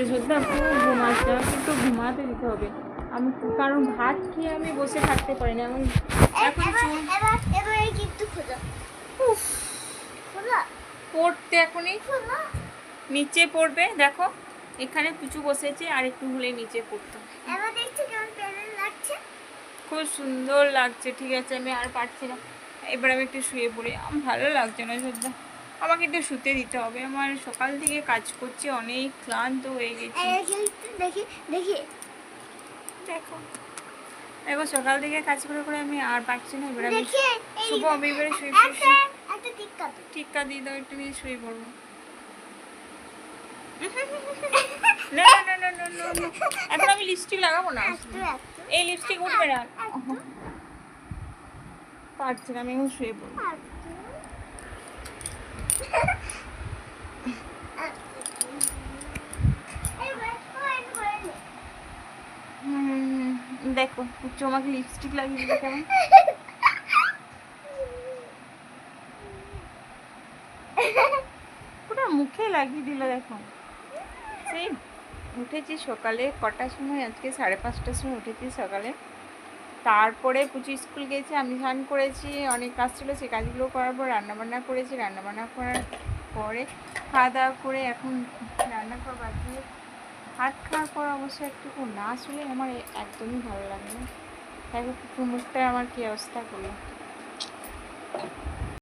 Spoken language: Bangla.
সত্যি পুরো ঘুমাচ্ছে, আমাকে একটু ঘুমাতে দিতে হবে। আমি কারণ ভাত খেয়ে আমি বসে থাকতে পারি না। আমি এখন উফ, পড়তে এখনই নিচে পড়বে। দেখো এখানে পুচু বসেছে, আর একটু হলে নিচে পড়তো। খুব সুন্দর লাগছে। ঠিক আছে, আমি আর পারছি না, এবার আমি একটু শুয়ে পড়ি। আমার ভালো লাগছে না সত্যি, আমাকে একটু শুতে দিতে হবে। আমার সকাল থেকে কাজ করছি, অনেক ক্লান্ত হয়ে গেছি। দেখি দেখি দেখো দেখো সকাল থেকে কাজ করে করে আমি আর পারছি না। এবার আমি শুভ, আমি এবারে শুয়ে টিক্কা দিয়ে দাও, একটু নিয়ে শুয়ে পড়বো। না না না না না না, এখন আমি লিপস্টিক লাগাবো না, এই লিপস্টিক উঠবে না। পারছি না, আমি এখন শুয়ে পড়বো। দেখো পুচু আমাকে লিপস্টিক লাগিয়ে দিল কেমন। পুরো মুখে লাগিয়ে দিল। দেখো সেই উঠেছি সকালে কটার সময়, আজকে 5:30টার সময় উঠেছি সকালে। তারপরে পুচু স্কুল গেছে, আমি স্নান করেছি, অনেক কাজ ছিল, সেই কাজগুলো করার পর রান্নাবান্না করেছি। রান্নাবান্না করার পরে খাওয়া দাওয়া করে এখন রান্না করা বাকি। ভাত খাওয়ার পর অবশ্যই একটুকু না শুলে আমার একদমই ভালো লাগে না। দেখো পুচু মুখটা আমার কী অবস্থা করলো।